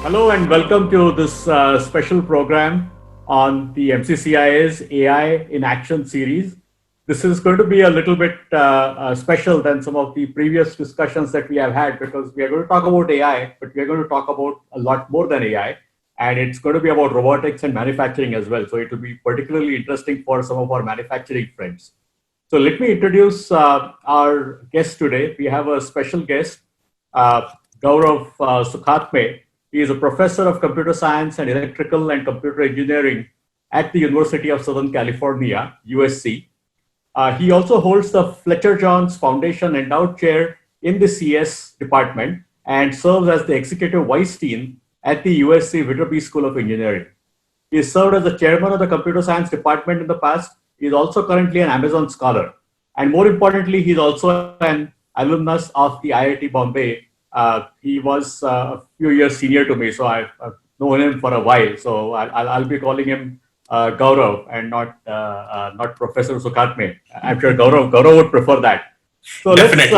Hello and welcome to this special program on the MCCIA's AI in Action series. This is going to be a little bit special than some of the previous discussions that we have had because we are going to talk about AI, but we are going to talk about a lot more than AI. And it's going to be about robotics and manufacturing as well. So it will be particularly interesting for some of our manufacturing friends. So let me introduce our guest today. We have a special guest, Gaurav Sukhatme. He is a professor of computer science and electrical and computer engineering at the University of Southern California, USC. He also holds the Fletcher Jones Foundation Endowed Chair in the CS department and serves as the executive vice dean at the USC Viterbi School of Engineering. He served as the chairman of the computer science department in the past. He is also currently an Amazon scholar. And more importantly, he's also an alumnus of the IIT Bombay. He was a few years senior to me, so I've known him for a while. So I'll be calling him Gaurav and not Professor Sukhatme. I'm sure Gaurav would prefer that. So Definitely.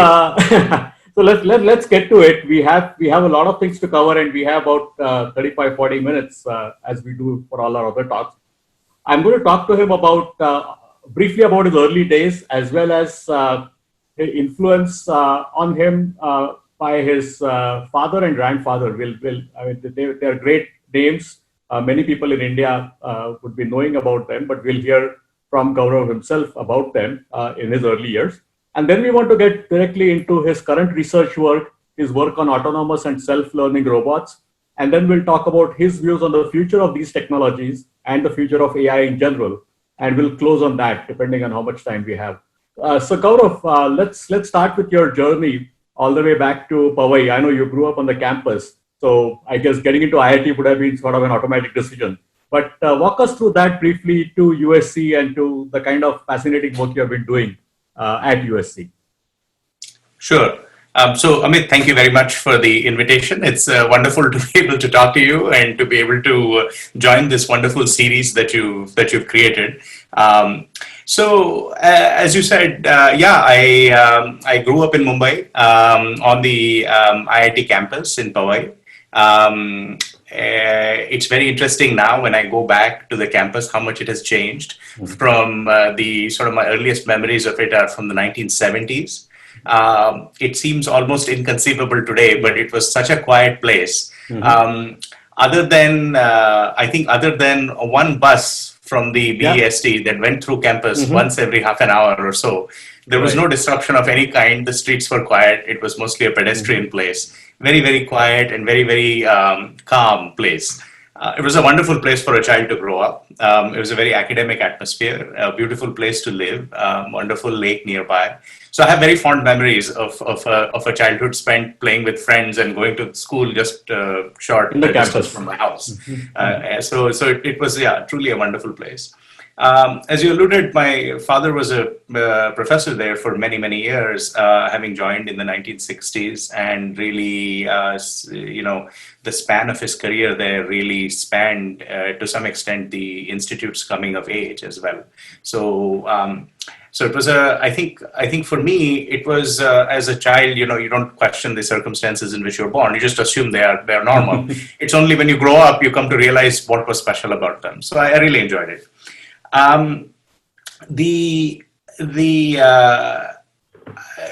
let's get to it. We have a lot of things to cover, and we have about 35-40 minutes as we do for all our other talks. I'm going to talk to him about briefly about his early days as well as influence on him by his father and grandfather. They are great names. Many people in India would be knowing about them, but we'll hear from Gaurav himself about them in his early years. And then we want to get directly into his current research work, his work on autonomous and self-learning robots. And then we'll talk about his views on the future of these technologies and the future of AI in general. And we'll close on that, depending on how much time we have. So Gaurav, let's start with your journey all the way back to Powai. I know you grew up on the campus, so I guess getting into IIT would have been sort of an automatic decision. But walk us through that briefly to USC and to the kind of fascinating work you have been doing at USC. Sure. So, Amit, thank you very much for the invitation. It's wonderful to be able to talk to you and to be able to join this wonderful series that you've created. As you said, I grew up in Mumbai on the IIT campus in Powai. It's very interesting now when I go back to the campus how much it has changed from the sort of my earliest memories of it are from the 1970s. It seems almost inconceivable today, but it was such a quiet place. Other than one bus from the BEST that went through campus once every half an hour or so, there was no disruption of any kind. The streets were quiet. It was mostly a pedestrian place. Very, very quiet and very, very calm place. It was a wonderful place for a child to grow up. It was a very academic atmosphere, a beautiful place to live, wonderful lake nearby. So I have very fond memories of a childhood spent playing with friends and going to school just short in the distance campus from my house. So it was truly a wonderful place. As you alluded, my father was a professor there for many, many years, having joined in the 1960s, and really, the span of his career there really spanned, to some extent, the institute's coming of age as well. So it was I think for me, it was as a child, you don't question the circumstances in which you're born. You just assume they are normal. It's only when you grow up, you come to realize what was special about them. So I really enjoyed it.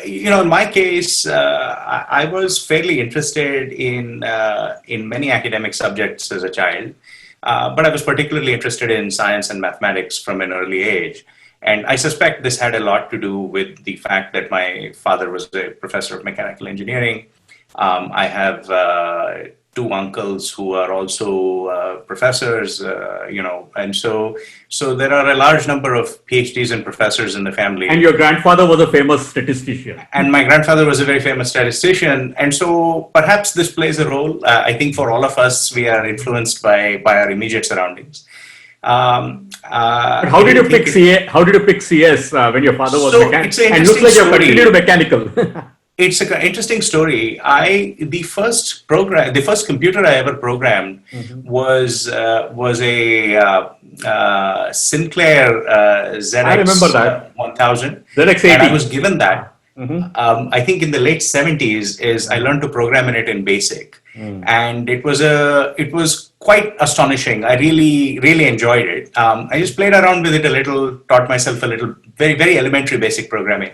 In my case, I was fairly interested in many academic subjects as a child, but I was particularly interested in science and mathematics from an early age. And I suspect this had a lot to do with the fact that my father was a professor of mechanical engineering. I have two uncles who are also professors, and so there are a large number of PhDs and professors in the family. And your grandfather was a famous statistician. And my grandfather was a very famous statistician. And so perhaps this plays a role. I think for all of us, we are influenced by our immediate surroundings. But how did you pick CA? How did you pick CS when your father was mechanical? And looks like you continued mechanical. It's an interesting story. The first computer I ever programmed was a Sinclair ZX. I remember that 1000. ZX80. And I was given that. Mm-hmm. I think in the late 70s is I learned to program in it in BASIC, and it was quite astonishing. I really enjoyed it. I just played around with it a little, taught myself a little, very elementary basic programming,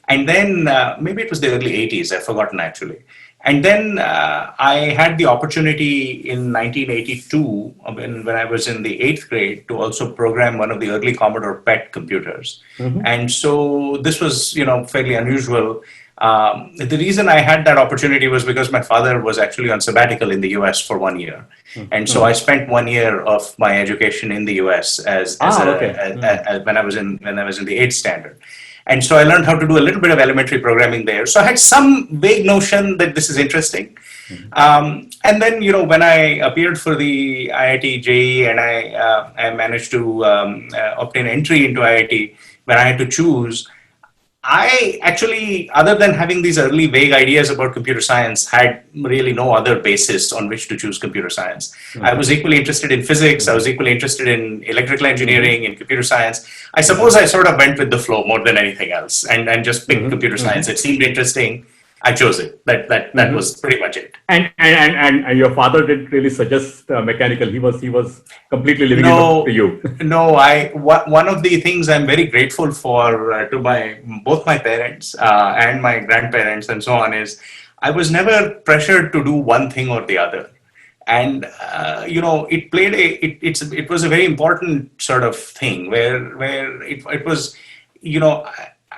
and then maybe it was the early 80s. I've forgotten actually. And then I had the opportunity in 1982, when I was in the 8th grade, to also program one of the early Commodore PET computers. And so this was, fairly unusual. The reason I had that opportunity was because my father was actually on sabbatical in the US for 1 year. And so I spent 1 year of my education in the US Okay. when I was in the 8th standard. And so I learned how to do a little bit of elementary programming there. So I had some vague notion that this is interesting. And then, when I appeared for the IIT JEE and I managed to obtain entry into IIT, when I had to choose, I actually, other than having these early vague ideas about computer science, had really no other basis on which to choose computer science. I was equally interested in physics. I was equally interested in electrical engineering, in computer science. I suppose I sort of went with the flow more than anything else, and just picked computer science. It seemed interesting. I chose it. That was pretty much it. And your father didn't really suggest mechanical. He was completely leaving it No, up to you. no. One of the things I'm very grateful for to both my parents and my grandparents and so on is I was never pressured to do one thing or the other, and it was a very important sort of thing where it was,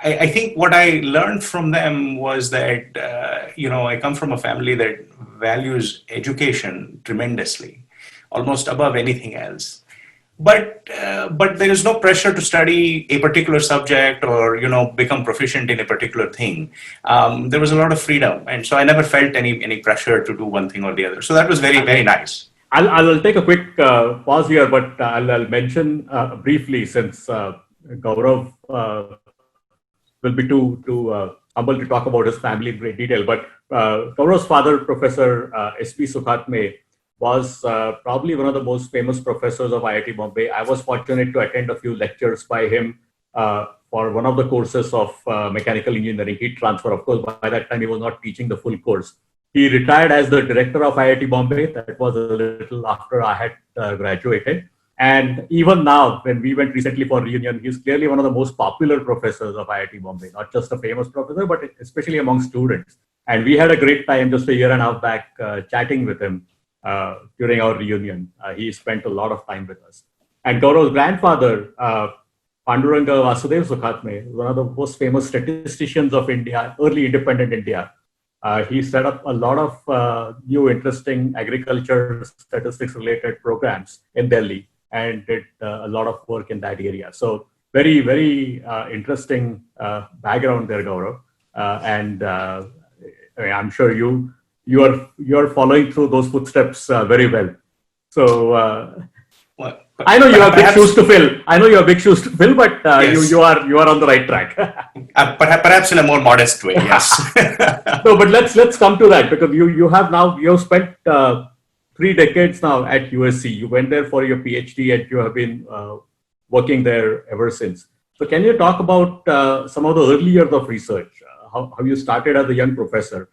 I think what I learned from them was that I come from a family that values education tremendously, almost above anything else. But there is no pressure to study a particular subject or become proficient in a particular thing. There was a lot of freedom, and so I never felt any pressure to do one thing or the other. So that was very nice. I'll take a quick pause here, but I'll mention briefly, since Gaurav will be too humble to talk about his family in great detail. But Gaurav's father, Professor S.P. Sukhatme, was probably one of the most famous professors of IIT Bombay. I was fortunate to attend a few lectures by him for one of the courses of mechanical engineering, heat transfer. Of course, by that time, he was not teaching the full course. He retired as the director of IIT Bombay. That was a little after I had graduated. And even now, when we went recently for reunion, he's clearly one of the most popular professors of IIT Bombay, not just a famous professor, but especially among students. And we had a great time just a year and a half back chatting with him during our reunion. He spent a lot of time with us. And Gaurav's grandfather, Panduranga Vasudev Sukhatme, one of the most famous statisticians of India, early independent India. He set up a lot of new interesting agriculture statistics related programs in Delhi and did a lot of work in that area. So very interesting background there, Gaurav. And I'm sure you're following through those footsteps very well. So I know you have big shoes to fill. But yes. you are on the right track. Perhaps in a more modest way, yes. No, but let's come to that, because you have spent 3 decades now at USC. You went there for your PhD and you have been working there ever since. So can you talk about some of the early years of research? How you started as a young professor?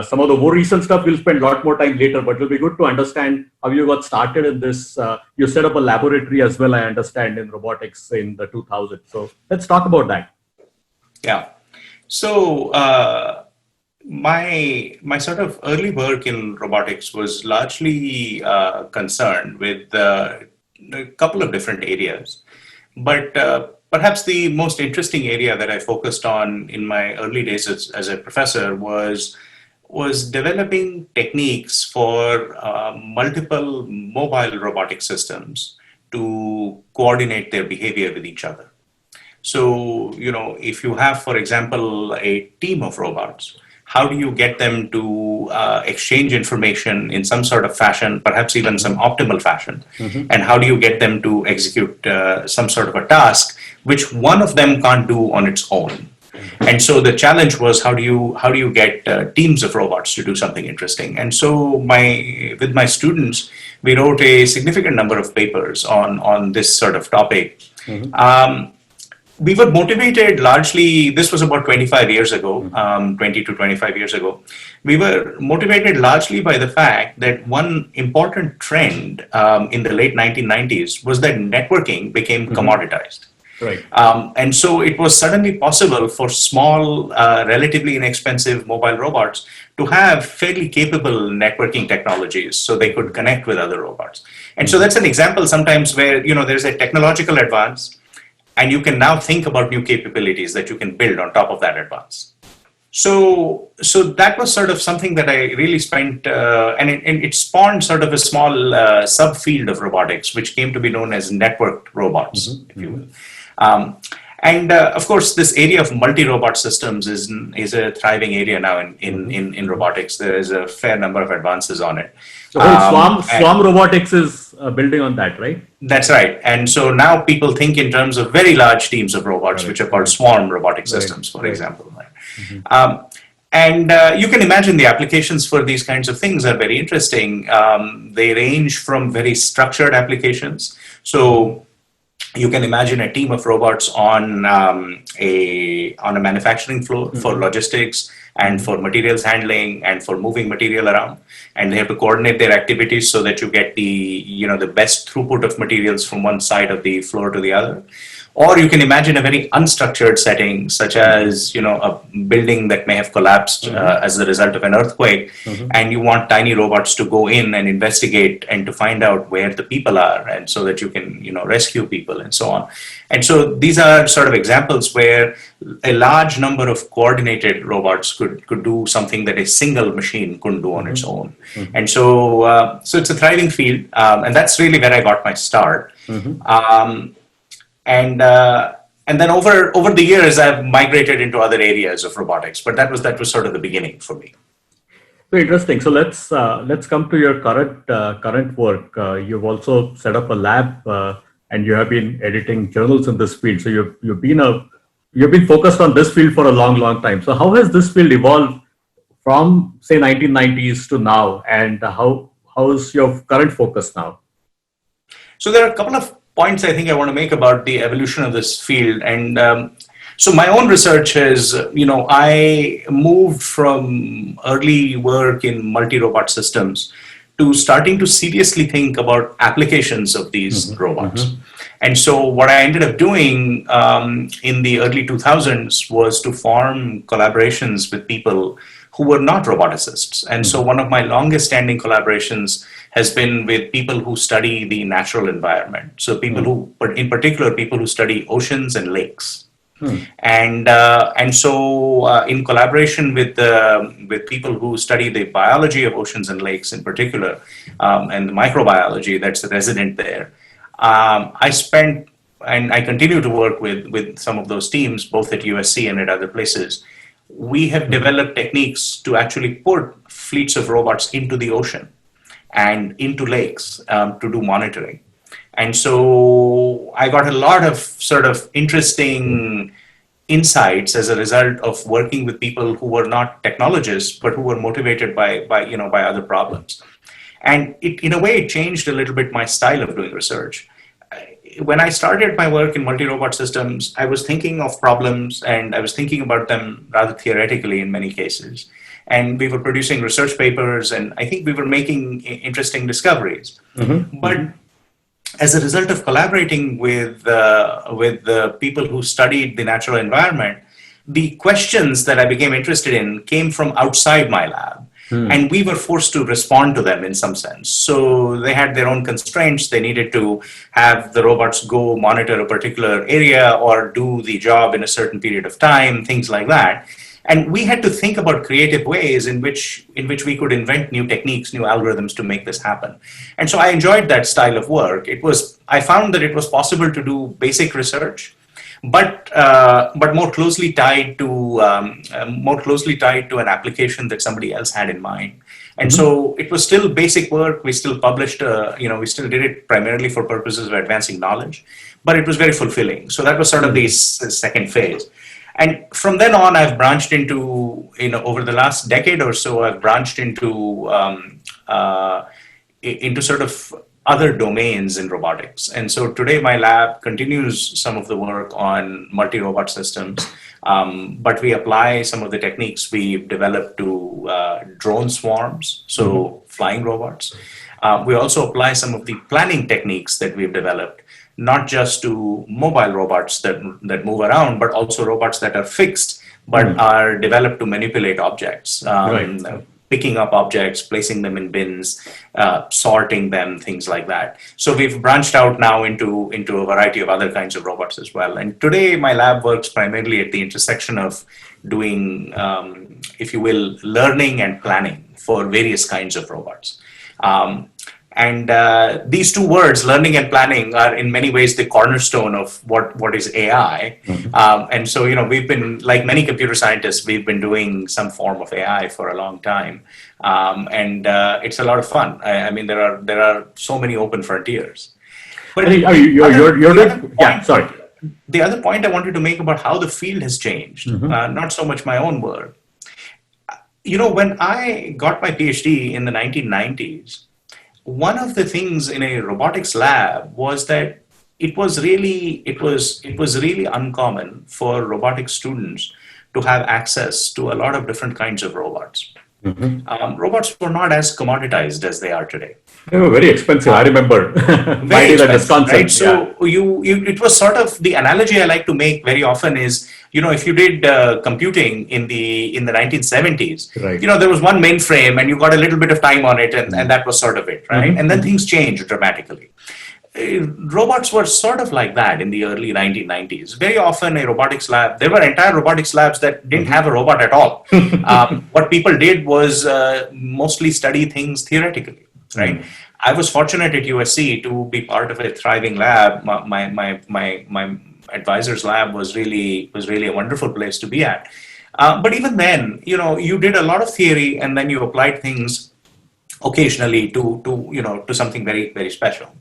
Some of the more recent stuff we'll spend a lot more time later, but it'll be good to understand how you got started in this. You set up a laboratory as well, I understand, in robotics in the 2000s. So let's talk about that. Yeah. So my sort of early work in robotics was largely concerned with a couple of different areas, but perhaps the most interesting area that I focused on in my early days as a professor was developing techniques for multiple mobile robotic systems to coordinate their behavior with each other. So, if you have, for example, a team of robots, how do you get them to exchange information in some sort of fashion, perhaps even some optimal fashion? And how do you get them to execute some sort of a task which one of them can't do on its own? And so the challenge was, how do you get teams of robots to do something interesting? And so with my students, we wrote a significant number of papers on this sort of topic. We were motivated largely, this was about 25 years ago, 20 to 25 years ago. We were motivated largely by the fact that one important trend in the late 1990s was that networking became commoditized. Right. And so it was suddenly possible for small, relatively inexpensive mobile robots to have fairly capable networking technologies so they could connect with other robots. And so that's an example sometimes where, there's a technological advance and you can now think about new capabilities that you can build on top of that advance. So that was sort of something that I really spent, and it spawned sort of a small subfield of robotics, which came to be known as networked robots, if you will. And of course, this area of multi-robot systems is a thriving area now in robotics. There is a fair number of advances on it. So swarm robotics is building on that, right? That's right. And so now people think in terms of very large teams of robots, which are called swarm robotic systems, for example. And you can imagine the applications for these kinds of things are very interesting. They range from very structured applications. So you can imagine a team of robots on a manufacturing floor for logistics and for materials handling and for moving material around, and they have to coordinate their activities so that you get the best throughput of materials from one side of the floor to the other. Or you can imagine a very unstructured setting, such as a building that may have collapsed as a result of an earthquake, and you want tiny robots to go in and investigate and to find out where the people are, and so that you can rescue people and so on. And so these are sort of examples where a large number of coordinated robots could do something that a single machine couldn't do on its own. And so it's a thriving field, and that's really where I got my start. And then over the years, I've migrated into other areas of robotics, but that was sort of the beginning for me. So interesting. So let's come to your current work. You've also set up a lab, and you have been editing journals in this field. So you've been focused on this field for a long time. So how has this field evolved from say 1990s to now, and how is your current focus now? So there are a couple of points I think I want to make about the evolution of this field. And so my own research is, I moved from early work in multi-robot systems to starting to seriously think about applications of these robots. And so what I ended up doing in the early 2000s was to form collaborations with people who were not roboticists. And so one of my longest standing collaborations has been with people who study the natural environment. So in particular, people who study oceans and lakes. And so in collaboration with people who study the biology of oceans and lakes in particular, and the microbiology that's resident there, I spent, and I continue to work with some of those teams, both at USC and at other places. We have developed techniques to actually put fleets of robots into the ocean and into lakes to do monitoring. And so I got a lot of sort of interesting insights as a result of working with people who were not technologists, but who were motivated by other problems. And in a way, it changed a little bit my style of doing research. When I started my work in multi-robot systems, I was thinking of problems and I was thinking about them rather theoretically in many cases. And we were producing research papers and I think we were making interesting discoveries. But as a result of collaborating with the people who studied the natural environment, the questions that I became interested in came from outside my lab. And we were forced to respond to them in some sense. So they had their own constraints. They needed to have the robots go monitor a particular area or do the job in a certain period of time, things like that. And we had to think about creative ways in which we could invent new techniques, new algorithms to make this happen. And so I enjoyed that style of work. I found that it was possible to do basic research, but more closely tied to an application that somebody else had in mind. And so it was still basic work. We still published, we still did it primarily for purposes of advancing knowledge, but it was very fulfilling. So that was sort of the second phase. And from then on, I've branched into, over the last decade or so, I've branched into sort of other domains in robotics. And so today my lab continues some of the work on multi-robot systems, but we apply some of the techniques we've developed to drone swarms, so flying robots. We also apply some of the planning techniques that we've developed, not just to mobile robots that move around, but also robots that are fixed, but are developed to manipulate objects. Picking up objects, placing them in bins, sorting them, things like that. So we've branched out now into a variety of other kinds of robots as well. And today my lab works primarily at the intersection of doing, if you will, learning and planning for various kinds of robots. And these two words, learning and planning, are in many ways the cornerstone of what is AI. And so, we've been, like many computer scientists, we've been doing some form of AI for a long time. And it's a lot of fun. I mean, there are so many open frontiers. But sorry. The other point I wanted to make about how the field has changed, not so much my own work. When I got my PhD in the 1990s, one of the things in a robotics lab was that it was really uncommon for robotics students to have access to a lot of different kinds of robots. Robots were not as commoditized as they are today. They were very expensive. I remember. Very expensive, right? So it was sort of the analogy I like to make very often is, if you did computing in the 1970s, right. There was one mainframe and you got a little bit of time on it, and that was sort of it, right? And then things changed dramatically. Robots were sort of like that in the early 1990s. Very often a robotics lab, there were entire robotics labs that didn't have a robot at all. What people did was mostly study things theoretically, right? I was fortunate at USC to be part of a thriving lab. My advisor's lab was really a wonderful place to be at. But even then, you did a lot of theory and then you applied things occasionally to something very, very special.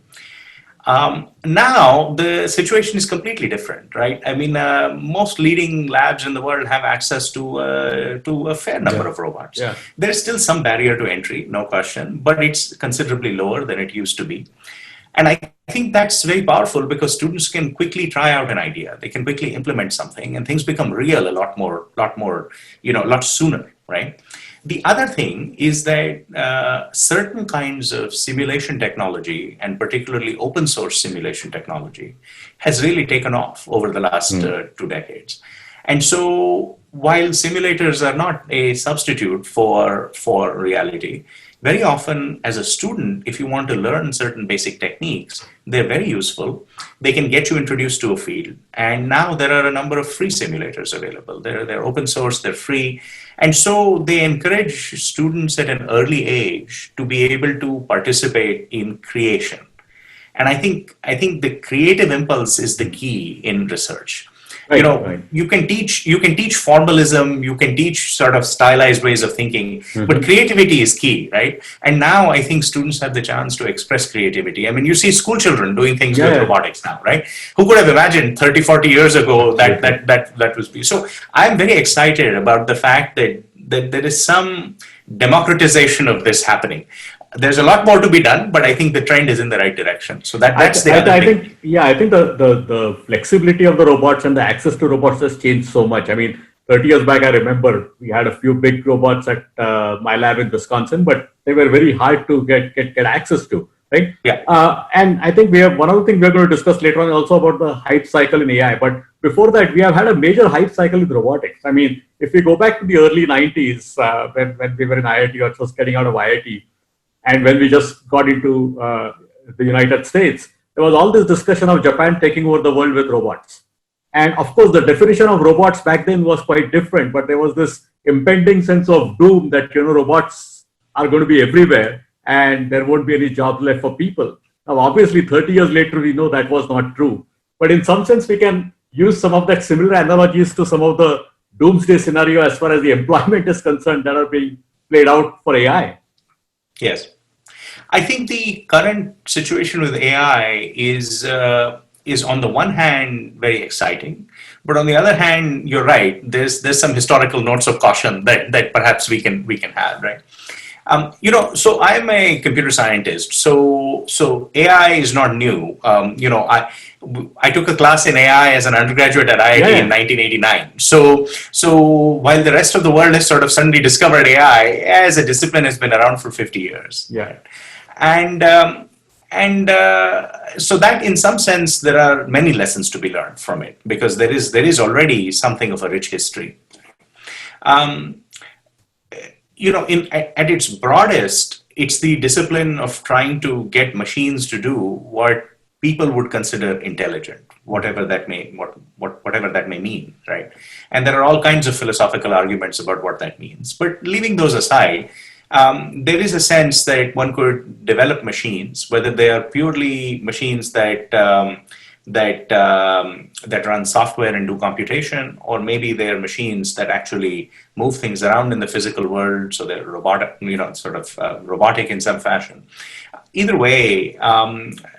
Now the situation is completely different, right? I mean, most leading labs in the world have access to a fair number of robots. Yeah. There's still some barrier to entry, no question, but it's considerably lower than it used to be. And I think that's very powerful because students can quickly try out an idea. They can quickly implement something and things become real a lot sooner, right? The other thing is that certain kinds of simulation technology, and particularly open source simulation technology, has really taken off over the last 2 decades. And so while simulators are not a substitute for reality, very often as a student, if you want to learn certain basic techniques, they're very useful. They can get you introduced to a field. And now there are a number of free simulators available. They're open source, they're free. And so they encourage students at an early age to be able to participate in creation. And I think the creative impulse is the key in research. Right. You can teach formalism, you can teach sort of stylized ways of thinking, but creativity is key, right? And now I think students have the chance to express creativity. I mean, you see school children doing things with robotics now, right? Who could have imagined 30, 40 years ago that was so I'm very excited about the fact that there is some democratization of this happening. There's a lot more to be done, but I think the trend is in the right direction. So that's the other thing. I think the flexibility of the robots and the access to robots has changed so much. I mean, 30 years back, I remember we had a few big robots at my lab in Wisconsin, but they were very hard to get access to, right? Yeah. And I think we have one other thing we're going to discuss later on also about the hype cycle in AI. But before that, we have had a major hype cycle with robotics. I mean, if we go back to the early 90s, when we were in IIT or just getting out of IIT, and when we just got into the United States, there was all this discussion of Japan taking over the world with robots. And of course, the definition of robots back then was quite different, but there was this impending sense of doom that, robots are going to be everywhere and there won't be any jobs left for people. Now, obviously, 30 years later, we know that was not true. But in some sense, we can use some of that similar analogies to some of the doomsday scenario as far as the employment is concerned that are being played out for AI. Yes. I think the current situation with AI is on the one hand very exciting, but on the other hand, you're right. There's some historical notes of caution that perhaps we can have, right? So I'm a computer scientist. So AI is not new. I took a class in AI as an undergraduate at IIT in 1989. So while the rest of the world has sort of suddenly discovered AI, as a discipline has been around for 50 years. Yeah. And so that in some sense there are many lessons to be learned from it, because there is already something of a rich history. At its broadest, it's the discipline of trying to get machines to do what people would consider intelligent, whatever that may mean, right? And there are all kinds of philosophical arguments about what that means. But leaving those aside, there is a sense that one could develop machines, whether they are purely machines that run software and do computation, or maybe they're machines that actually move things around in the physical world, so they're robotic, robotic in some fashion. Either way,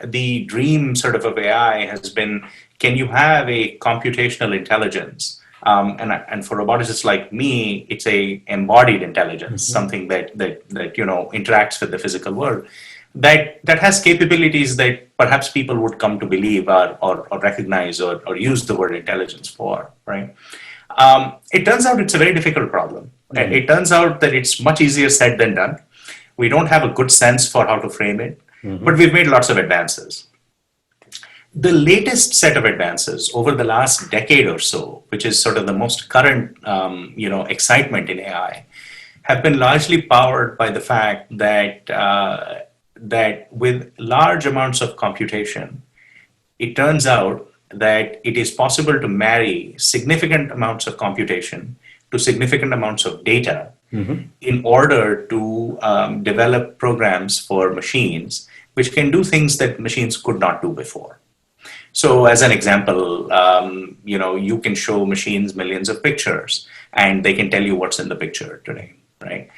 the dream sort of AI has been, can you have a computational intelligence? And for roboticists like me, it's a embodied intelligence, something that interacts with the physical world, that has capabilities that perhaps people would come to believe or recognize or use the word intelligence for, right? It turns out it's a very difficult problem. It turns out that it's much easier said than done. We don't have a good sense for how to frame it, but we've made lots of advances. The latest set of advances over the last decade or so, which is sort of the most current, excitement in AI, have been largely powered by the fact that with large amounts of computation, it turns out that it is possible to marry significant amounts of computation to significant amounts of data in order to develop programs for machines which can do things that machines could not do before. So as an example, you can show machines millions of pictures and they can tell you what's in the picture today, right?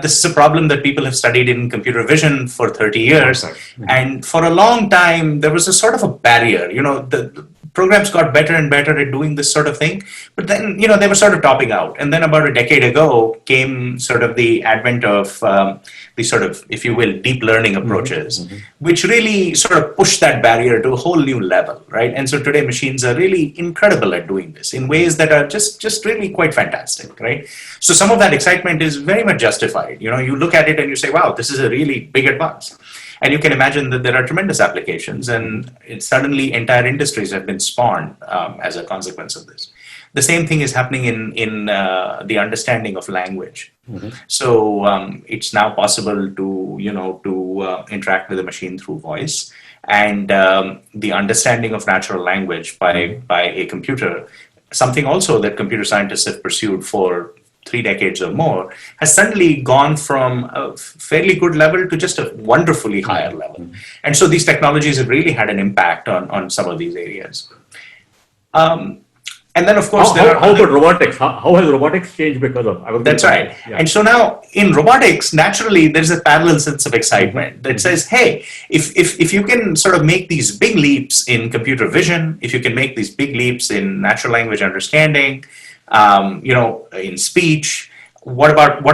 This is a problem that people have studied in computer vision for 30 years. And for a long time, there was a sort of a barrier. The programs got better and better at doing this sort of thing, but then, they were sort of topping out. And then about a decade ago came sort of the advent of the sort of, if you will, deep learning approaches, which really sort of pushed that barrier to a whole new level, right? And so today machines are really incredible at doing this in ways that are just really quite fantastic, right? So some of that excitement is very much justified. You look at it and you say, wow, this is a really big advance. And you can imagine that there are tremendous applications, and suddenly entire industries have been spawned as a consequence of this. The same thing is happening in the understanding of language. So it's now possible to interact with a machine through voice, and the understanding of natural language by a computer, something also that computer scientists have pursued for 3 decades or more, has suddenly gone from a fairly good level to just a wonderfully higher level. And so these technologies have really had an impact on some of these areas. And then, of course, how about robotics? How has robotics changed because of? That's right. Yeah. And so now in robotics, naturally, there's a parallel sense of excitement that says, hey, if you can sort of make these big leaps in computer vision, if you can make these big leaps in natural language understanding, in speech, what about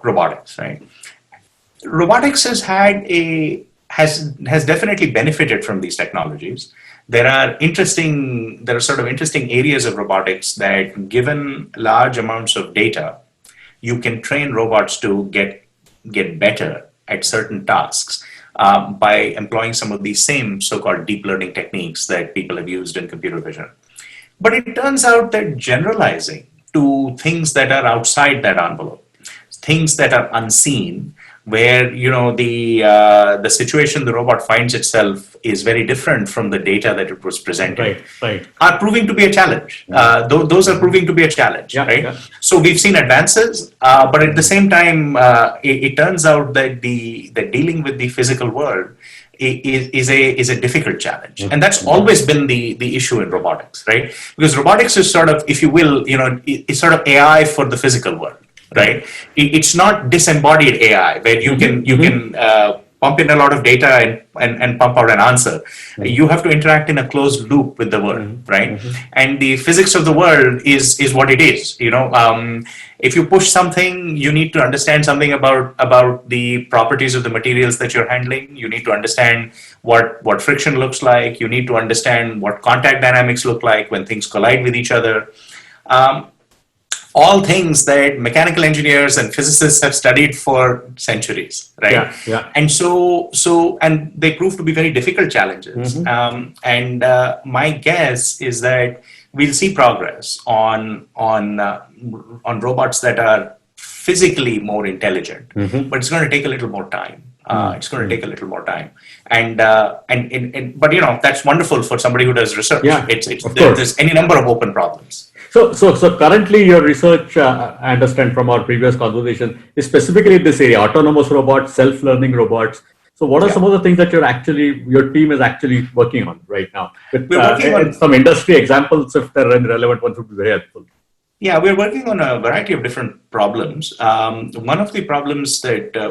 robotics, right? Robotics has definitely benefited from these technologies. There are sort of interesting areas of robotics that, given large amounts of data, you can train robots to get better at certain tasks by employing some of these same so-called deep learning techniques that people have used in computer vision. But it turns out that generalizing to things that are outside that envelope, things that are unseen, where the situation the robot finds itself is very different from the data that it was presenting, are proving to be a challenge. Those are proving to be a challenge, right? Yeah. So we've seen advances, but at the same time, it turns out that dealing with the physical world is a difficult challenge, and that's always been the issue in robotics, right? Because robotics is sort of, if you will, it's sort of AI for the physical world, right? It's not disembodied AI where you can pump in a lot of data and pump out an answer. You have to interact in a closed loop with the world, right? And the physics of the world is what it is. If you push something, you need to understand something about the properties of the materials that you're handling. You need to understand what friction looks like. You need to understand what contact dynamics look like when things collide with each other. All things that mechanical engineers and physicists have studied for centuries, right? And and they prove to be very difficult challenges. My guess is that we'll see progress on robots that are physically more intelligent, but it's going to take a little more time. It's going to take a little more time, but that's wonderful for somebody who does research. There's any number of open problems. So currently your research, I understand from our previous conversation, is specifically in this area: autonomous robots, self-learning robots. So what are some of the things that your team is actually working on right now? With, We're working on some industry examples, if they're relevant ones, would be very helpful. Yeah, we're working on a variety of different problems. One of the problems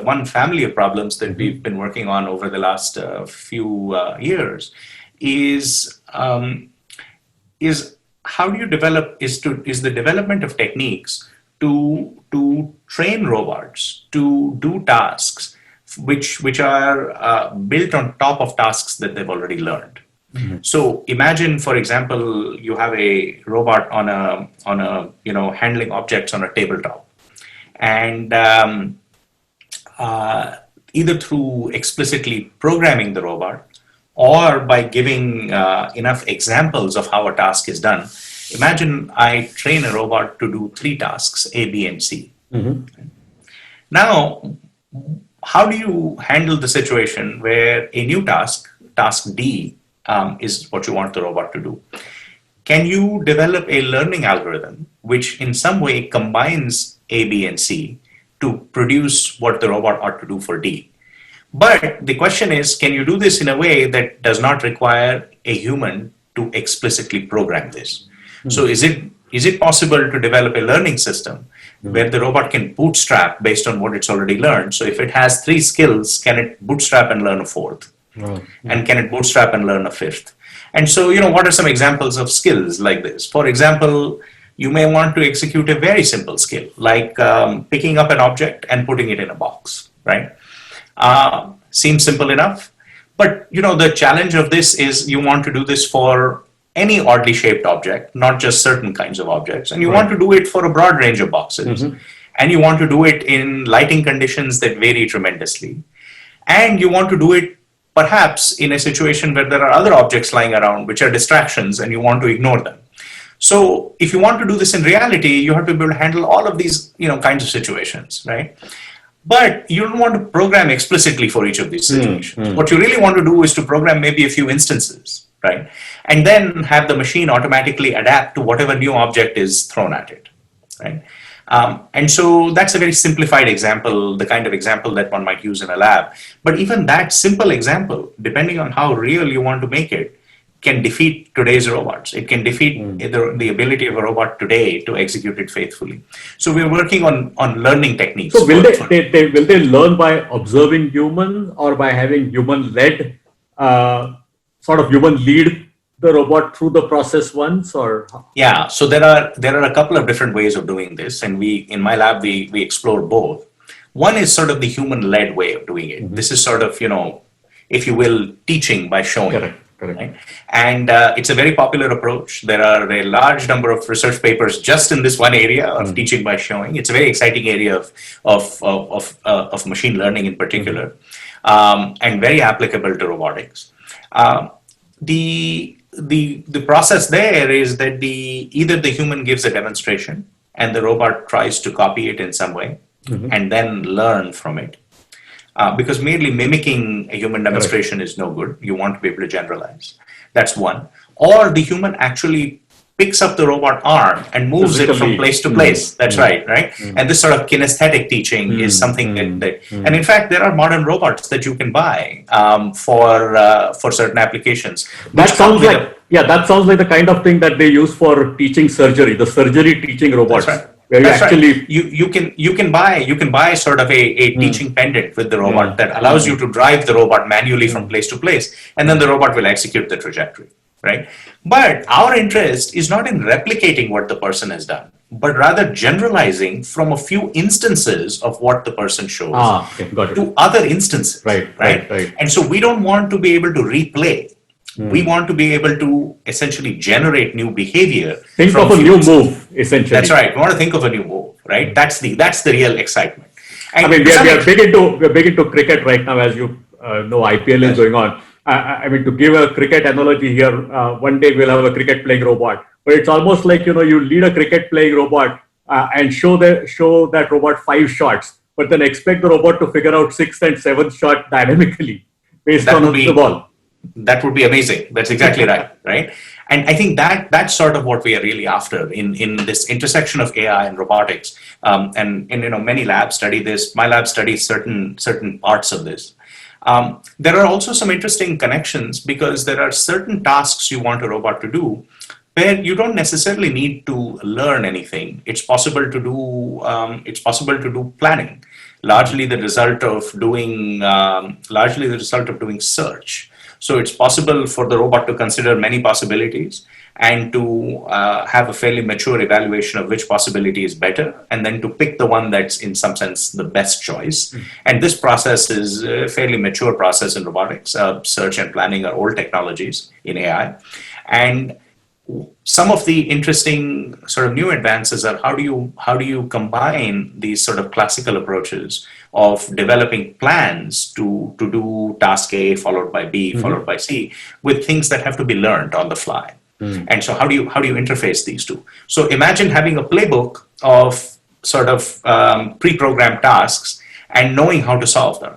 one family of problems that we've been working on over the last few years is how do you is the development of techniques to train robots to do tasks which are built on top of tasks that they've already learned. So imagine, for example, you have a robot on a handling objects on a tabletop, and either through explicitly programming the robot or by giving enough examples of how a task is done. Imagine I train a robot to do 3 tasks, A, B, and C. Now, how do you handle the situation where a new task D, is what you want the robot to do? Can you develop a learning algorithm which in some way combines A, B, and C to produce what the robot ought to do for D? But the question is, can you do this in a way that does not require a human to explicitly program this? So is it possible to develop a learning system where the robot can bootstrap based on what it's already learned? So if it has 3 skills, can it bootstrap and learn a 4th? And can it bootstrap and learn a 5th? And so, what are some examples of skills like this? For example, you may want to execute a very simple skill, like picking up an object and putting it in a box, right? Seems simple enough. But, the challenge of this is you want to do this for any oddly shaped object, not just certain kinds of objects. And you want to do it for a broad range of boxes. And you want to do it in lighting conditions that vary tremendously. And you want to do it perhaps in a situation where there are other objects lying around which are distractions and you want to ignore them. So if you want to do this in reality, you have to be able to handle all of these kinds of situations, right? But you don't want to program explicitly for each of these situations. What you really want to do is to program maybe a few instances, right? And then have the machine automatically adapt to whatever new object is thrown at it, right? And so that's a very simplified example, the kind of example that one might use in a lab. But even that simple example, depending on how real you want to make it, can defeat today's robots. It can defeat the ability of a robot today to execute it faithfully. So we're working on learning techniques. So will they learn by observing humans or by having human-led, sort of human lead the robot through the process once, or? Yeah, so there are a couple of different ways of doing this, and in my lab we explore both. One is sort of the human-led way of doing it. This is sort of, if you will, teaching by showing. Correct. Right? And it's a very popular approach. There are a large number of research papers just in this one area of teaching by showing. It's a very exciting area of machine learning in particular, and very applicable to robotics. The process there is that either the human gives a demonstration and the robot tries to copy it in some way and then learn from it. Because merely mimicking a human demonstration is no good. You want to be able to generalize. That's one. Or the human actually picks up the robot arm and moves it from place to place. That's right? And this sort of kinesthetic teaching is something that and in fact, there are modern robots that you can buy for certain applications. That sounds like the kind of thing that they use for teaching surgery, the surgery teaching robots. That's right. Where That's right. You can buy sort of a teaching pendant with the robot that allows you to drive the robot manually from place to place, and then the robot will execute the trajectory, right? But our interest is not in replicating what the person has done. but rather generalizing from a few instances of what the person shows Okay, got it. to other instances. Right. And so we don't want to be able to replay. We want to be able to essentially generate new behavior. Think of a new move, essentially. That's right. We want to think of a new move, right? That's the real excitement. And I mean, we're big into cricket right now, as you know. IPL is going on. I mean, to give a cricket analogy here, one day we'll have a cricket playing robot, but it's almost like, you lead a cricket playing robot and show that robot 5 shots, but then expect the robot to figure out 6th and 7th shot dynamically based on the ball. That would be amazing. That's exactly right? And I think that's sort of what we are really after in this intersection of AI and robotics. And many labs study this. My lab studies certain parts of this. There are also some interesting connections because there are certain tasks you want a robot to do where you don't necessarily need to learn anything. It's possible to do planning, largely the result of doing search. So it's possible for the robot to consider many possibilities and to have a fairly mature evaluation of which possibility is better, and then to pick the one that's in some sense the best choice. And this process is a fairly mature process in robotics. Search and planning are old technologies in AI. And some of the interesting sort of new advances are how do you combine these sort of classical approaches of developing plans to do task A followed by B followed by C with things that have to be learned on the fly. And so how do you interface these two? So imagine having a playbook of sort of pre-programmed tasks and knowing how to solve them.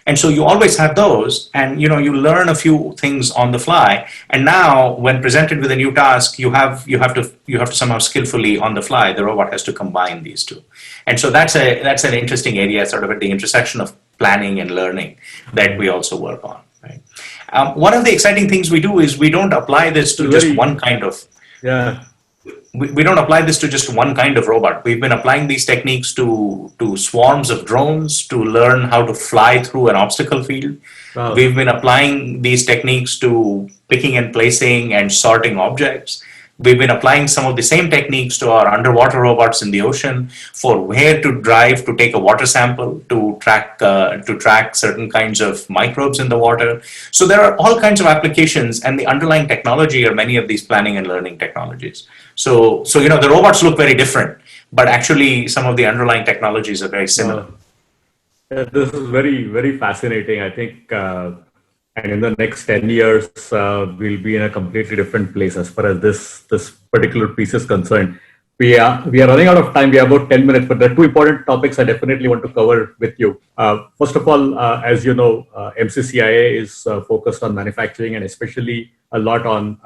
And so you always have those, and you learn a few things on the fly. And now, when presented with a new task, you have to somehow skillfully on the fly. The robot has to combine these two, and so that's an interesting area, sort of at the intersection of planning and learning, that we also work on. Right. One of the exciting things we do is we don't apply this to just one kind of. Yeah. We don't apply this to just one kind of robot. We've been applying these techniques to swarms of drones to learn how to fly through an obstacle field. Wow. We've been applying these techniques to picking and placing and sorting objects. We've been applying some of the same techniques to our underwater robots in the ocean for where to drive to take a water sample to track certain kinds of microbes in the water. So there are all kinds of applications, and the underlying technology are many of these planning and learning technologies. So the robots look very different, but actually some of the underlying technologies are very similar. This is very, very fascinating. I think, and in the next 10 years, we'll be in a completely different place as far as this particular piece is concerned. We are running out of time. We have about 10 minutes, but there are 2 important topics I definitely want to cover with you. First of all, as you know, MCCIA is focused on manufacturing, and especially a lot on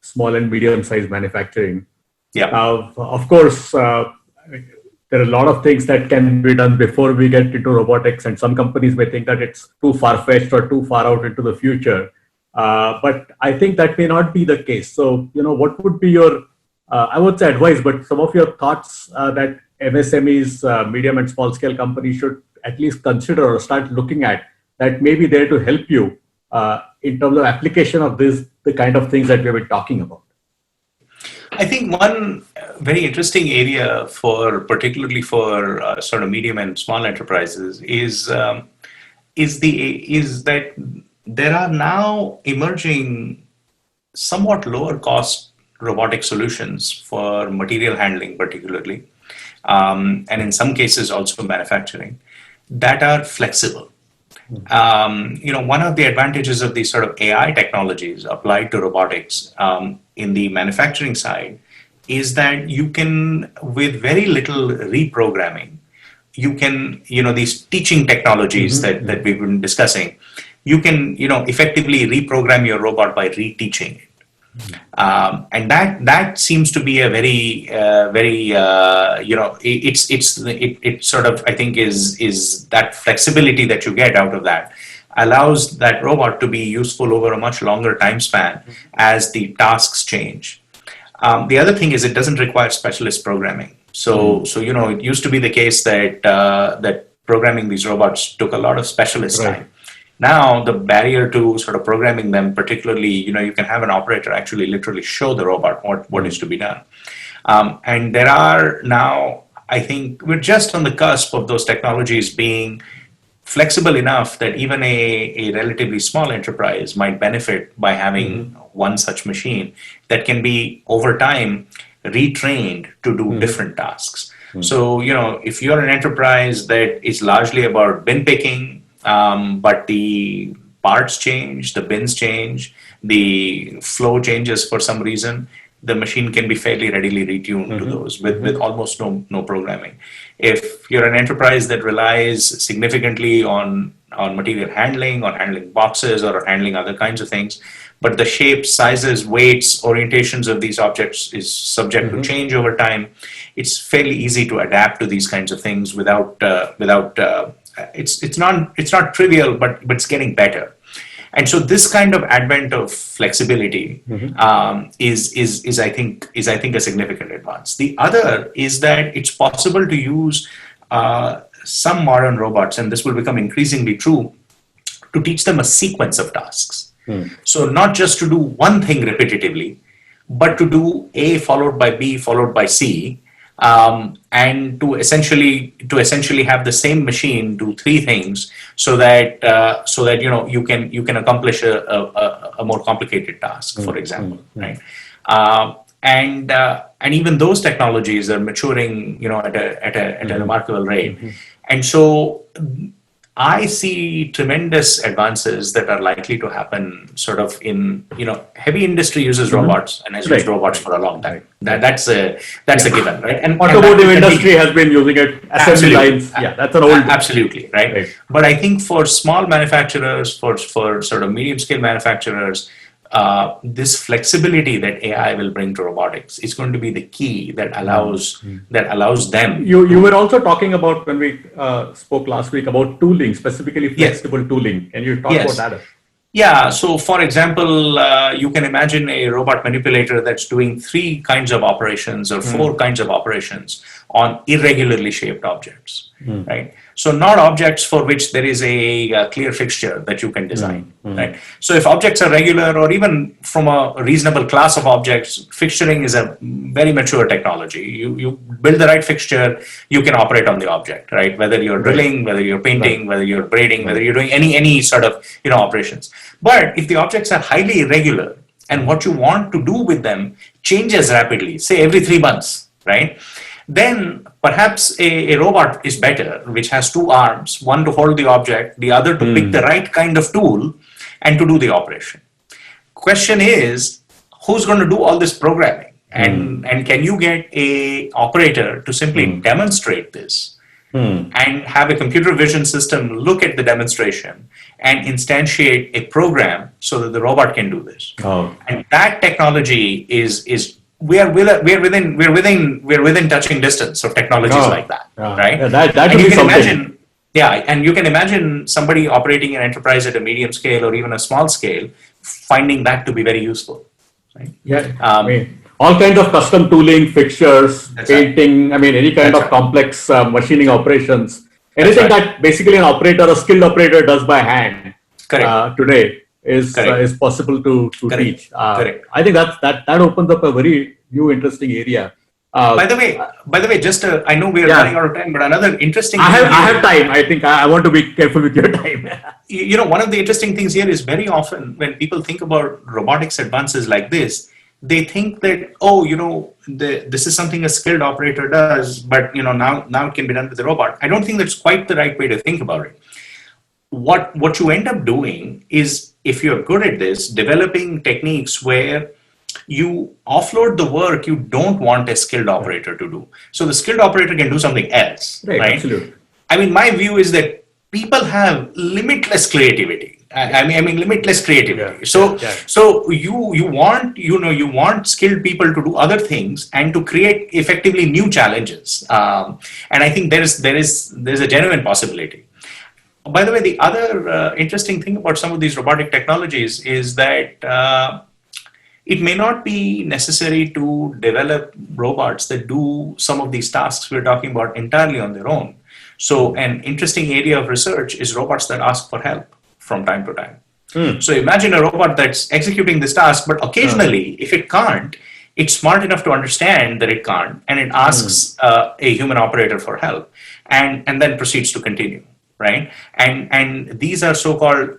small and medium-sized manufacturing. Yeah. Of course, there are a lot of things that can be done before we get into robotics, and some companies may think that it's too far-fetched or too far out into the future. But I think that may not be the case. So, what would be your, I would say advice, but some of your thoughts that MSMEs, medium and small-scale companies should at least consider or start looking at that may be there to help you in terms of application of the kind of things that we've been talking about? I think one very interesting area particularly for sort of medium and small enterprises is that there are now emerging somewhat lower cost robotic solutions for material handling, particularly, and in some cases also manufacturing, that are flexible. One of the advantages of these sort of AI technologies applied to robotics in the manufacturing side is that you can, with very little reprogramming, you can, these teaching technologies that we've been discussing, you can, effectively reprogram your robot by reteaching it. And that seems to be a very, it sort of, I think, is that flexibility that you get out of that allows that robot to be useful over a much longer time span as the tasks change. The other thing is it doesn't require specialist programming. So it used to be the case that programming these robots took a lot of specialist time. Now, the barrier to sort of programming them, particularly, you can have an operator actually literally show the robot what is to be done. And there are now, I think we're just on the cusp of those technologies being flexible enough that even a relatively small enterprise might benefit by having one such machine that can be over time retrained to do different tasks. So, if you're an enterprise that is largely about bin picking, but the parts change, the bins change, the flow changes for some reason, the machine can be fairly readily retuned to those with almost no programming. If you're an enterprise that relies significantly on material handling, or handling boxes, or handling other kinds of things, but the shapes, sizes, weights, orientations of these objects is subject to change over time, it's fairly easy to adapt to these kinds of things without it's not trivial, but it's getting better. And so this kind of advent of flexibility is I think a significant advance. The other is that it's possible to use some modern robots, and this will become increasingly true, to teach them a sequence of tasks. So not just to do one thing repetitively, but to do A followed by B followed by C, and to essentially have the same machine do three things, so that you can accomplish a more complicated task, for example, right? And even those technologies are maturing, at a remarkable rate, and so I see tremendous advances that are likely to happen sort of in, heavy industry uses robots and has used robots for a long time. That's a given, right? And automotive industry has been using it, assembly lines. Yeah, that's an old. Absolutely, right? But I think for small manufacturers, for sort of medium scale manufacturers, this flexibility that AI will bring to robotics is going to be the key that allows them. You were also talking about, when we spoke last week, about tooling, specifically flexible tooling. Can you talk about that? Yeah. So, for example, you can imagine a robot manipulator that's doing 3 kinds of operations or 4 kinds of operations on irregularly shaped objects, right? So not objects for which there is a clear fixture that you can design, right? So if objects are regular, or even from a reasonable class of objects, fixturing is a very mature technology. You build the right fixture, you can operate on the object, right? Whether you're drilling, whether you're painting, whether you're braiding, whether you're doing any sort of operations. But if the objects are highly irregular and what you want to do with them changes rapidly, say every 3 months, right? Then perhaps a robot is better, which has 2 arms, one to hold the object, the other to pick the right kind of tool and to do the operation. Question is, who's going to do all this programming? And can you get a operator to simply demonstrate this and have a computer vision system look at the demonstration and instantiate a program so that the robot can do this? And that technology is we're within touching distance of technologies like that, right? Yeah, that and you can something. imagine, and you can imagine somebody operating an enterprise at a medium scale or even a small scale finding that to be very useful, right? All kinds of custom tooling, fixtures, painting. Any kind of complex machining operations. Anything that basically a skilled operator does by hand today is possible to teach. I think that opens up a very new, interesting area. By the way, just I know we are running out of time, but another interesting. I have time. I think I want to be careful with your time. One of the interesting things here is very often when people think about robotics advances like this, they think that this is something a skilled operator does, but now it can be done with a robot. I don't think that's quite the right way to think about it. What you end up doing is, if you're good at this, developing techniques where you offload the work you don't want a skilled operator to do. So the skilled operator can do something else, right? Absolutely. My view is that people have limitless creativity. Limitless creativity. So you want skilled people to do other things and to create effectively new challenges. And I think there's a genuine possibility. By the way, the other interesting thing about some of these robotic technologies is that it may not be necessary to develop robots that do some of these tasks we're talking about entirely on their own. So an interesting area of research is robots that ask for help from time to time. So imagine a robot that's executing this task, but occasionally, if it can't, it's smart enough to understand that it can't, and it asks a human operator for help, and then proceeds to continue, right? And these are so-called,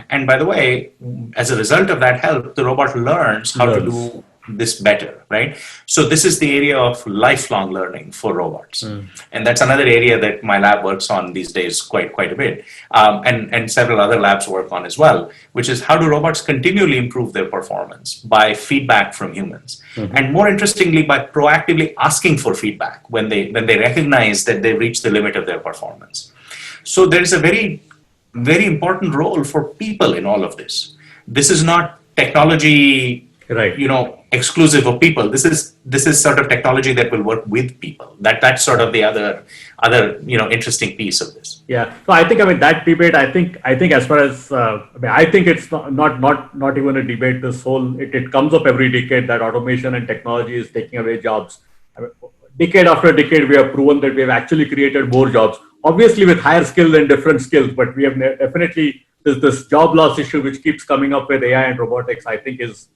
and by the way, as a result of that help, the robot learns how to do this better, right? So this is the area of lifelong learning for robots, and that's another area that my lab works on these days quite a bit, and several other labs work on as well, which is how do robots continually improve their performance by feedback from humans, and more interestingly, by proactively asking for feedback when they recognize that they've reached the limit of their performance. So there is a very, very important role for people in all of this. This is not technology, right, exclusive of people. This is sort of technology that will work with people. That's sort of the other interesting piece of this. Yeah. So I think that debate. I think as far as I think it's not even a debate. This whole it comes up every decade that automation and technology is taking away jobs. Decade after decade, we have proven that we have actually created more jobs. Obviously, with higher skills and different skills, but we have definitely this job loss issue which keeps coming up with AI and robotics. I think it's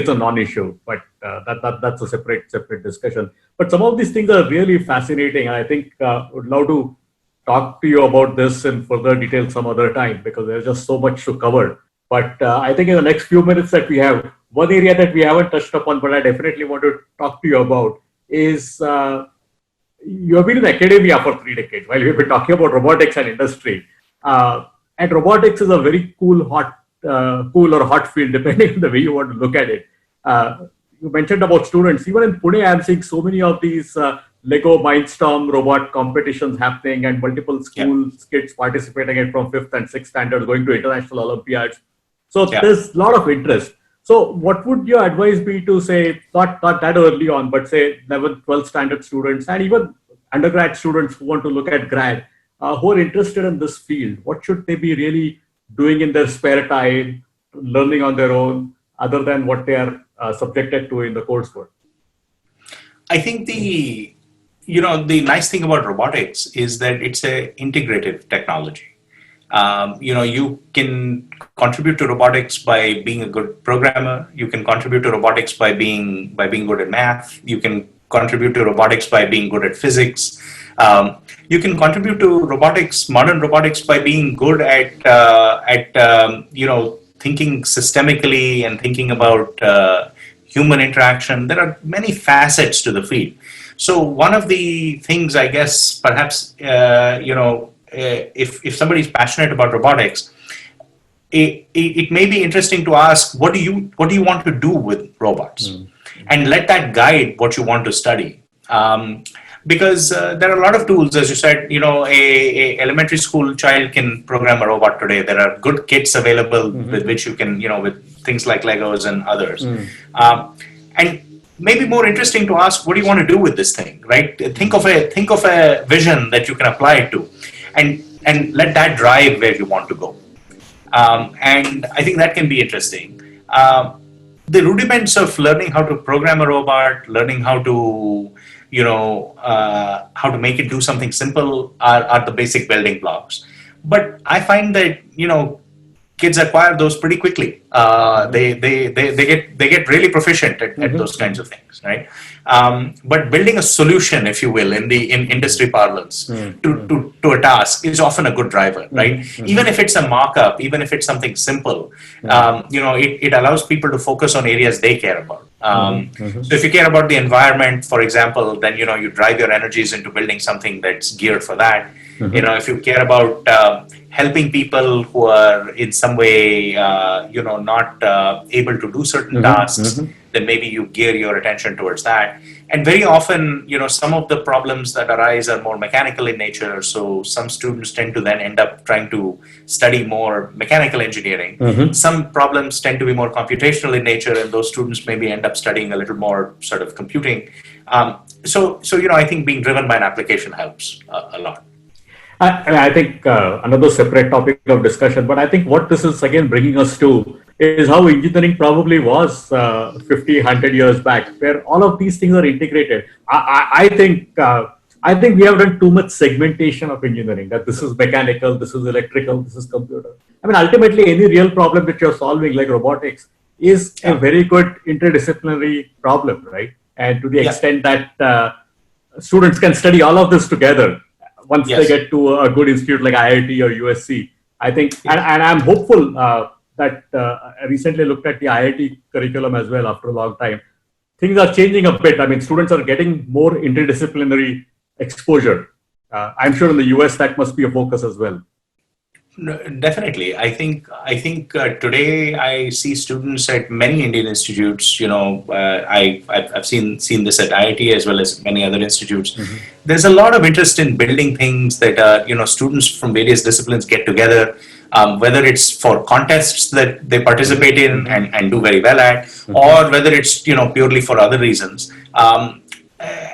a non-issue, but that's a separate discussion. But some of these things are really fascinating, and I think would love to talk to you about this in further detail some other time because there's just so much to cover. But I think in the next few minutes that we have, one area that we haven't touched upon, but I definitely want to talk to you about is you have been in academia for 3 decades while we've been talking about robotics and industry. And robotics is a very cool or hot field, depending on the way you want to look at it. You mentioned about students. Even in Pune, I'm seeing so many of these Lego Mindstorm robot competitions happening and multiple schools, kids participating in from 5th and 6th standards, going to international Olympiads. So there's a lot of interest. So what would your advice be to say, not that early on, but say 11th, 12th standard students and even undergrad students who want to look at grad, who are interested in this field? What should they be really doing in their spare time, learning on their own, other than what they are subjected to in the coursework? I think the nice thing about robotics is that it's an integrative technology. You can contribute to robotics by being a good programmer. You can contribute to robotics by being good at math. You can contribute to robotics by being good at physics. You can contribute to modern robotics, by being good at thinking systemically and thinking about human interaction. There are many facets to the field. So one of the things, I guess, perhaps, if somebody is passionate about robotics, it may be interesting to ask, what do you want to do with robots? And let that guide what you want to study. Because there are a lot of tools, as you said, a elementary school child can program a robot today. There are good kits available with which you can, with things like Legos and others. And maybe more interesting to ask, what do you want to do with this thing, right? Think of a vision that you can apply it to, and let that drive where you want to go. And I think that can be interesting. The rudiments of learning how to program a robot, learning how to make it do something simple are the basic building blocks. But I find that, kids acquire those pretty quickly. They get really proficient at those kinds of things, right? But building a solution, if you will, in industry parlance to a task is often a good driver, right? Even if it's a markup, even if it's something simple, it allows people to focus on areas they care about. So if you care about the environment, for example, then you drive your energies into building something that's geared for that. If you care about helping people who are in some way, not able to do certain tasks, then maybe you gear your attention towards that. And very often, some of the problems that arise are more mechanical in nature. So some students tend to then end up trying to study more mechanical engineering. Some problems tend to be more computational in nature, and those students maybe end up studying a little more sort of computing. So I think being driven by an application helps a lot. I think another separate topic of discussion, but I think what this is again bringing us to is how engineering probably was 50, 100 years back, where all of these things are integrated. I think we have done too much segmentation of engineering, that this is mechanical, this is electrical, this is computer. Ultimately, any real problem that you're solving, like robotics, is a very good interdisciplinary problem, right? And to the extent that students can study all of this together once they get to a good institute like IIT or USC. I think, and I'm hopeful that I recently looked at the IIT curriculum as well after a long time. Things are changing a bit. I mean, students are getting more interdisciplinary exposure. I'm sure in the US that must be a focus as well. No, definitely. I think today I see students at many Indian institutes. I've seen this at IIT as well as many other institutes. There's a lot of interest in building things that students from various disciplines get together, whether it's for contests that they participate in and do very well at, or whether it's purely for other reasons.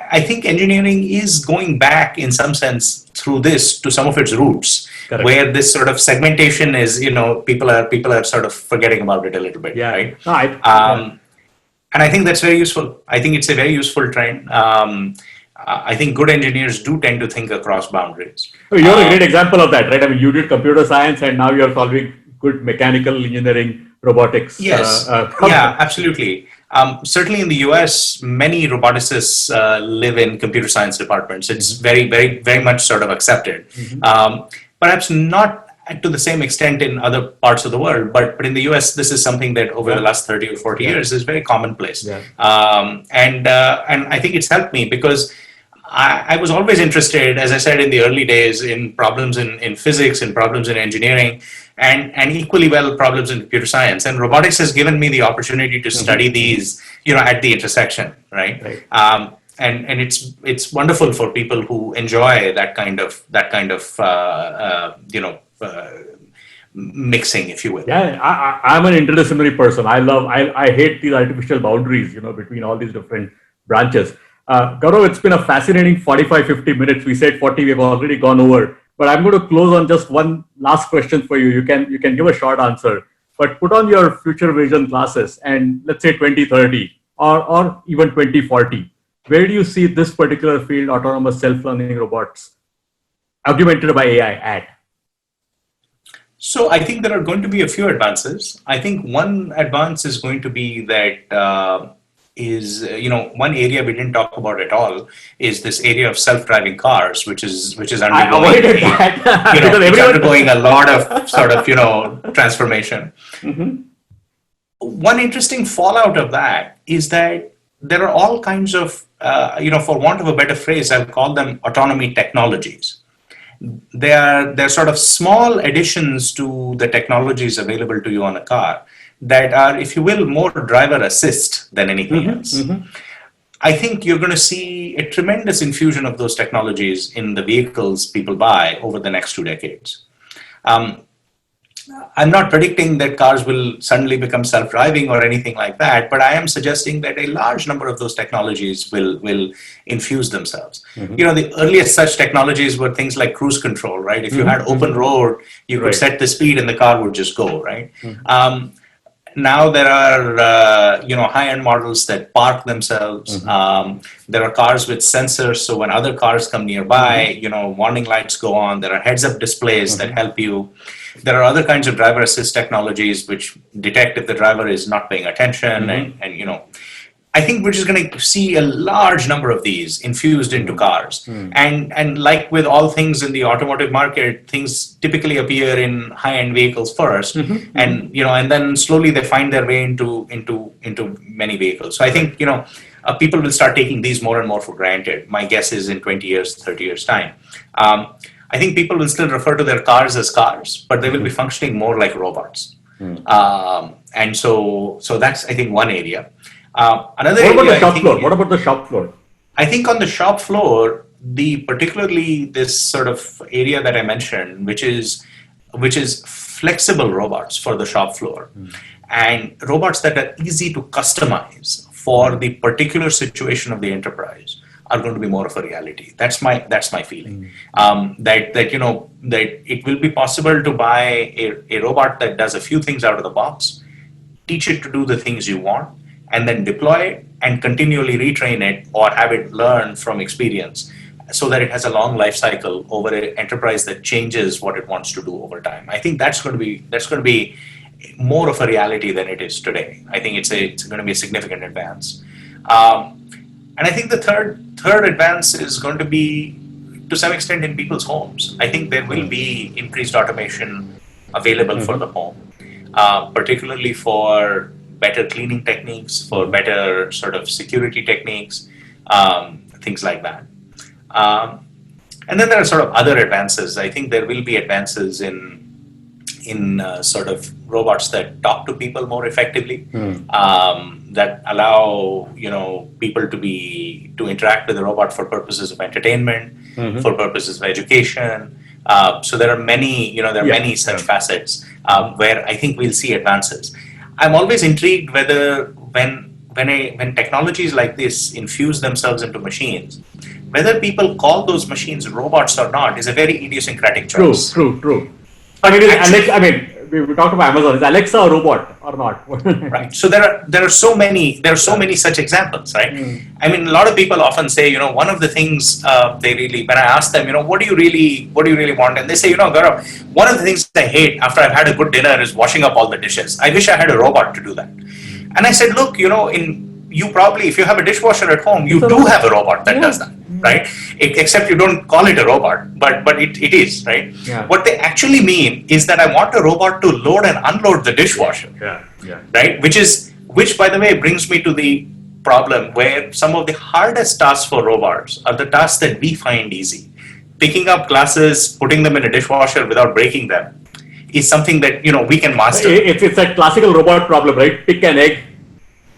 I think engineering is going back in some sense through this to some of its roots. Correct. Where this sort of segmentation is, people are sort of forgetting about it a little bit, right? And I think that's very useful. I think it's a very useful trend. I think good engineers do tend to think across boundaries. So you're a great example of that, right? I mean, you did computer science and now you're solving good mechanical engineering, robotics. Yes, absolutely. Certainly in the US, many roboticists live in computer science departments. It's very, very, very much sort of accepted. Perhaps not to the same extent in other parts of the world, but in the US, this is something that over the last 30 or 40 years is very commonplace. And I think it's helped me because I was always interested, as I said in the early days, in problems in physics and problems in engineering, and equally well problems in computer science. And robotics has given me the opportunity to study these, at the intersection, right? And it's wonderful for people who enjoy that kind of mixing, if you will. Yeah, I'm an interdisciplinary person. I hate these artificial boundaries, between all these different branches. Gaurav, it's been a fascinating 45-50 minutes. We said 40, we've already gone over. But I'm going to close on just one last question for you. You can give a short answer, but put on your future vision glasses and let's say 2030 or even 2040. Where do you see this particular field, autonomous self-learning robots, augmented by AI, at? So I think there are going to be a few advances. I think one advance is going to be that one area we didn't talk about at all is this area of self-driving cars, which is undergoing a lot of sort of transformation. One interesting fallout of that is that there are all kinds of for want of a better phrase, I'll call them autonomy technologies. They're sort of small additions to the technologies available to you on a car that are, if you will, more driver assist than anything else. I think you're going to see a tremendous infusion of those technologies in the vehicles people buy over the next 2 decades. I'm not predicting that cars will suddenly become self-driving or anything like that, but I am suggesting that a large number of those technologies will infuse themselves. The earliest such technologies were things like cruise control, right? If you had open road, you could set the speed and the car would just go, right? Now there are high-end models that park themselves. There are cars with sensors, so when other cars come nearby, warning lights go on. There are heads-up displays that help you. There are other kinds of driver assist technologies which detect if the driver is not paying attention, and I think we're just going to see a large number of these infused into cars. And like with all things in the automotive market, things typically appear in high-end vehicles first, and then slowly they find their way into many vehicles. So I think people will start taking these more and more for granted. My guess is in 20 years, 30 years time. I think people will still refer to their cars as cars, but they will be functioning more like robots. And so that's, I think, one area. Another What about the shop floor? What about the shop floor? I think on the shop floor, particularly this sort of area that I mentioned, which is flexible robots for the shop floor, and robots that are easy to customize for the particular situation of the enterprise, are going to be more of a reality. That's my feeling. That it will be possible to buy a robot that does a few things out of the box, teach it to do the things you want, and then deploy it and continually retrain it or have it learn from experience, so that it has a long life cycle over an enterprise that changes what it wants to do over time. I think that's going to be more of a reality than it is today. I think it's going to be a significant advance. And I think the third advance is going to be to some extent in people's homes. I think there will be increased automation available for the home, particularly for better cleaning techniques, for better sort of security techniques, things like that. And then there are sort of other advances. I think there will be advances in sort of robots that talk to people more effectively, that allow people to interact with the robot for purposes of entertainment, for purposes of education. So there are many many such facets where I think we'll see advances. I'm always intrigued whether when technologies like this infuse themselves into machines, whether people call those machines robots or not is a very idiosyncratic choice. True. We talked about Amazon. Is Alexa a robot or not? Right. So there are so many such examples, right? I mean, a lot of people often say, one of the things they really, when I ask them, what do you really want, and they say, Gaurav, one of the things I hate after I've had a good dinner is washing up all the dishes. I wish I had a robot to do that. And I said, look, you probably, if you have a dishwasher at home, you do have a robot that does that, right? Except you don't call it a robot, but it is, right? Yeah. What they actually mean is that I want a robot to load and unload the dishwasher, right? Which, by the way, brings me to the problem where some of the hardest tasks for robots are the tasks that we find easy. Picking up glasses, putting them in a dishwasher without breaking them is something that, we can master. It's a classical robot problem, right? Pick an egg.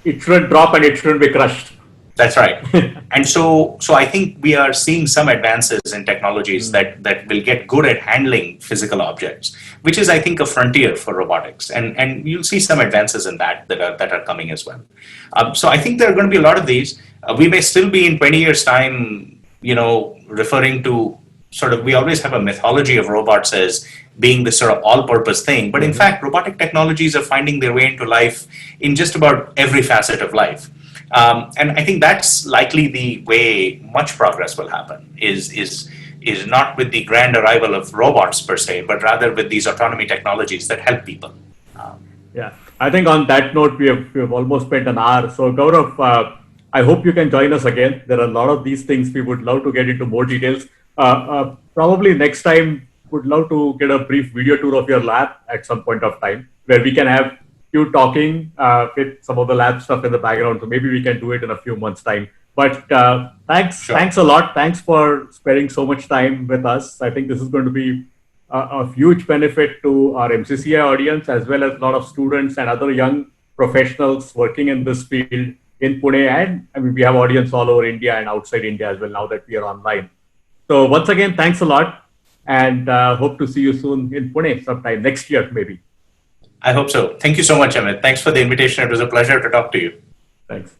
It shouldn't drop and it shouldn't be crushed. That's right. And so I think we are seeing some advances in technologies that will get good at handling physical objects, which is, I think, a frontier for robotics. And you'll see some advances in that are coming as well. So I think there are going to be a lot of these. We may still be in 20 years' time, referring to sort of, we always have a mythology of robots as being this sort of all-purpose thing. But in fact, robotic technologies are finding their way into life in just about every facet of life. And I think that's likely the way much progress will happen, is not with the grand arrival of robots per se, but rather with these autonomy technologies that help people. I think on that note, we have almost spent an hour. So Gaurav, I hope you can join us again. There are a lot of these things we would love to get into more details. Probably next time, would love to get a brief video tour of your lab at some point of time, where we can have you talking with some of the lab stuff in the background. So maybe we can do it in a few months' time. But thanks a lot. Thanks for spending so much time with us. I think this is going to be a huge benefit to our MCCIA audience, as well as a lot of students and other young professionals working in this field in Pune. And we have audience all over India and outside India as well, now that we are online. So once again, thanks a lot. And hope to see you soon in Pune sometime next year, maybe. I hope so. Thank you so much, Amit. Thanks for the invitation. It was a pleasure to talk to you. Thanks.